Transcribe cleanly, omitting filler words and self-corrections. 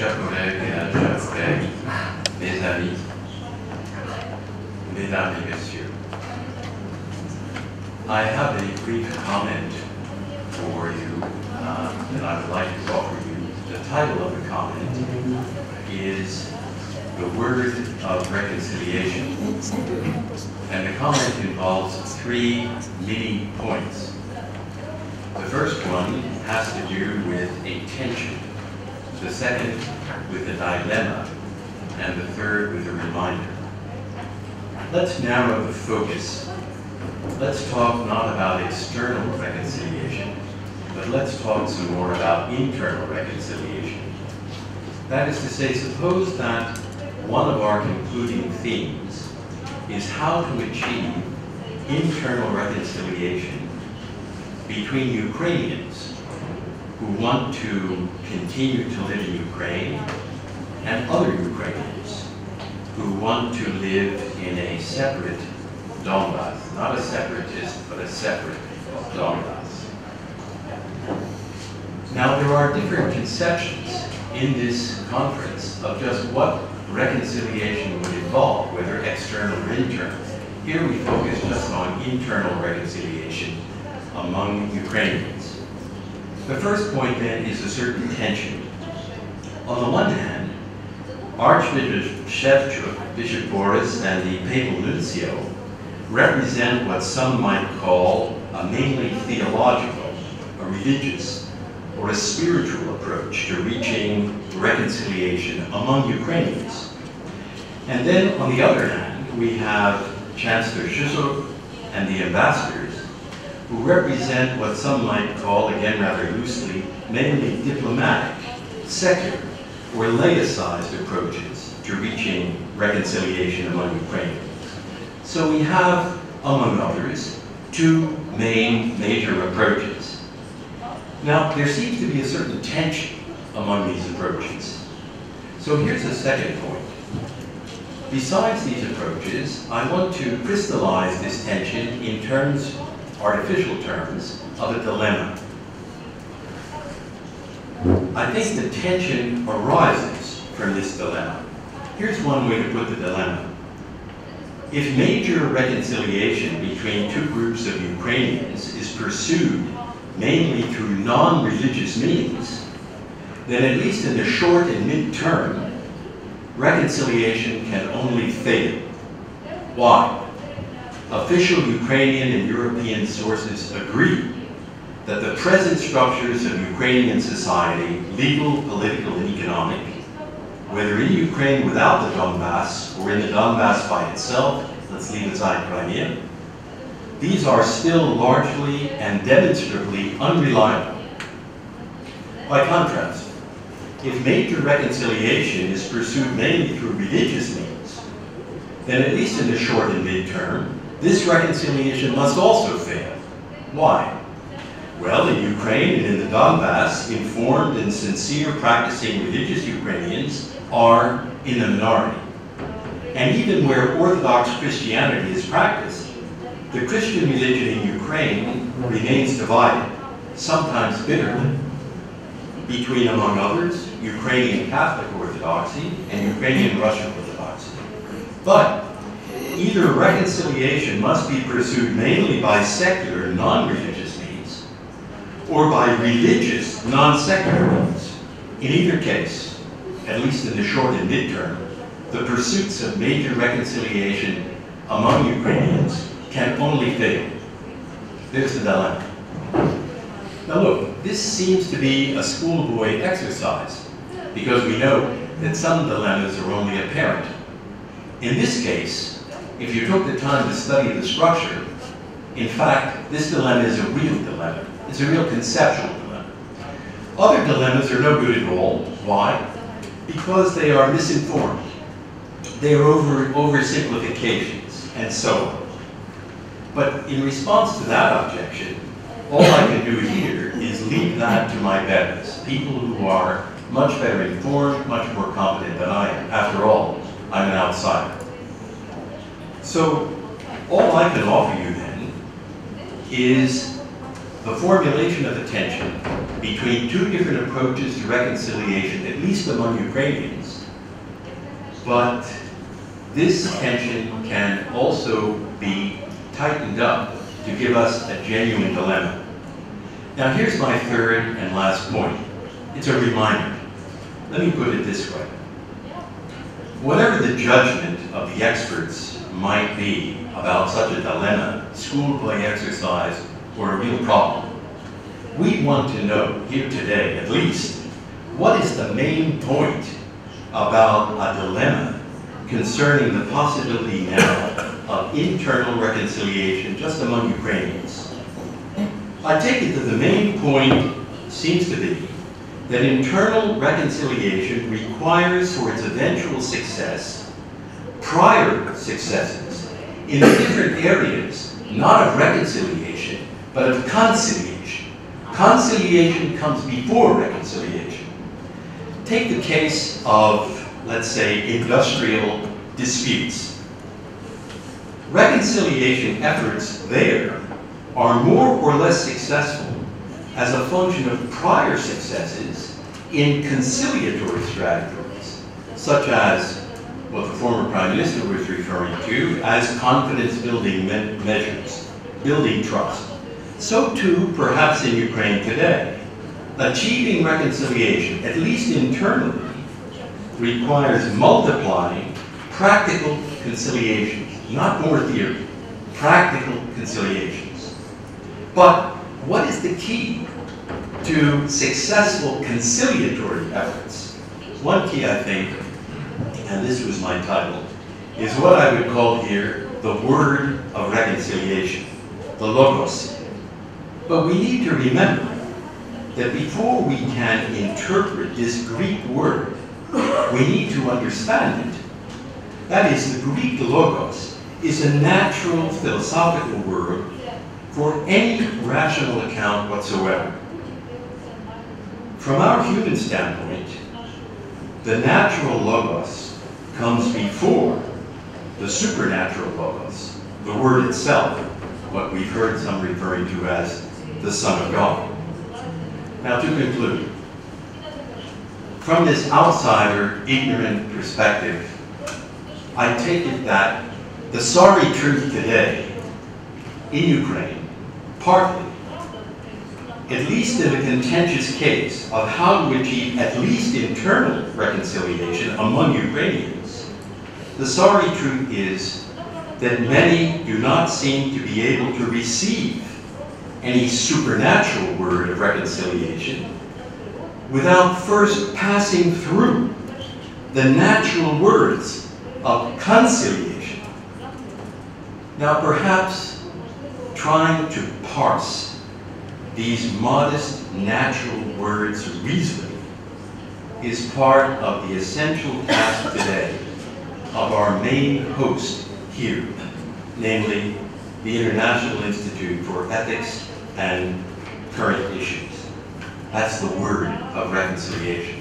chers collègues, mes amis, mesdames et messieurs, I have a brief comment for you that I would like to offer you. The title of the comment is The Word of Reconciliation. And the comment involves 3 mini points. The first one has to do with a tension, the second with a dilemma, and the third with a reminder. Let's narrow the focus. Let's talk not about external reconciliation, but let's talk some more about internal reconciliation. That is to say, suppose that one of our concluding themes is how to achieve internal reconciliation between Ukrainians who want to continue to live in Ukraine and other Ukrainians who want to live in a separate Donbass, not a separatist, but a separate Donbass. Now, there are different conceptions in this conference of just what reconciliation would involve, whether external or internal. Here we focus just on internal reconciliation among Ukrainians. The first point then is a certain tension. On the one hand, Archbishop Shevchuk, Bishop Boris, and the Papal Nuncio represent what some might call a mainly theological, a religious, or a spiritual approach to reaching reconciliation among Ukrainians. And then, on the other hand, we have Chancellor Shishok and the ambassadors, who represent what some might call, again rather loosely, mainly diplomatic, secular, or laicized approaches to reaching reconciliation among Ukrainians. So we have, among others, 2 major approaches. Now, there seems to be a certain tension among these approaches. So here's a second point. Besides these approaches, I want to crystallize this tension in terms, artificial terms, of a dilemma. I think the tension arises from this dilemma. Here's one way to put the dilemma. If major reconciliation between 2 groups of Ukrainians is pursued mainly through non-religious means, then at least in the short and mid-term, reconciliation can only fail. Why? Official Ukrainian and European sources agree that the present structures of Ukrainian society, legal, political, and economic, whether in Ukraine without the Donbass or in the Donbass by itself, let's leave aside Crimea, these are still largely and demonstrably unreliable. By contrast, if major reconciliation is pursued mainly through religious means, then at least in the short and mid-term, this reconciliation must also fail. Why? Well, in Ukraine and in the Donbass, informed and sincere practicing religious Ukrainians are in the minority. And even where Orthodox Christianity is practiced, the Christian religion in Ukraine remains divided, sometimes bitterly, between, among others, Ukrainian Catholic Orthodoxy and Ukrainian Russian Orthodoxy. But either reconciliation must be pursued mainly by secular, non-religious means, or by religious, non-secular means. In either case, at least in the short and mid-term, the pursuits of major reconciliation among Ukrainians can only fail. There's the dilemma. Now look, this seems to be a schoolboy exercise, because we know that some dilemmas are only apparent. In this case, if you took the time to study the structure, in fact, this dilemma is a real dilemma. It's a real conceptual dilemma. Other dilemmas are no good at all. Why? Because they are misinformed. They are oversimplifications, and so on. But in response to that objection, all I can do here is leave that to my betters, people who are much better informed, much more competent than I am. After all, I'm an outsider. So all I can offer you then is the formulation of a tension between two different approaches to reconciliation, at least among Ukrainians. But this tension can also be tightened up to give us a genuine dilemma. Now here's my third and last point. It's a reminder. Let me put it this way. Whatever the judgment of the experts might be about such a dilemma, school play exercise, or a real problem, we want to know here today, at least, what is the main point about a dilemma concerning the possibility now of internal reconciliation just among Ukrainians. I take it that the main point seems to be that internal reconciliation requires for its eventual success prior successes in the different areas, not of reconciliation, but of conciliation. Conciliation comes before reconciliation. Take the case of, let's say, industrial disputes. Reconciliation efforts there are more or less successful as a function of prior successes in conciliatory strategies, such as what the former Prime Minister was referring to as confidence-building measures, building trust. So too, perhaps in Ukraine today, achieving reconciliation, at least internally, requires multiplying practical conciliations, not more theory, practical conciliations. But what is the key to successful conciliatory efforts? One key, I think, and this was my title, is what I would call here the word of reconciliation, the logos. But we need to remember that before we can interpret this Greek word, we need to understand it. That is, the Greek logos is a natural philosophical word for any rational account whatsoever. From our human standpoint, the natural logos comes before the supernatural logos, the word itself, what we've heard some referring to as the Son of God. Now to conclude, from this outsider, ignorant perspective, I take it that the sorry truth today in Ukraine, partly, at least in a contentious case of how to achieve at least internal reconciliation among Ukrainians, the sorry truth is that many do not seem to be able to receive any supernatural word of reconciliation without first passing through the natural words of conciliation. Now perhaps trying to parse these modest natural words reasonably is part of the essential task today of our main host here, namely the International Institute for Ethics and Current Issues. That's the word of reconciliation.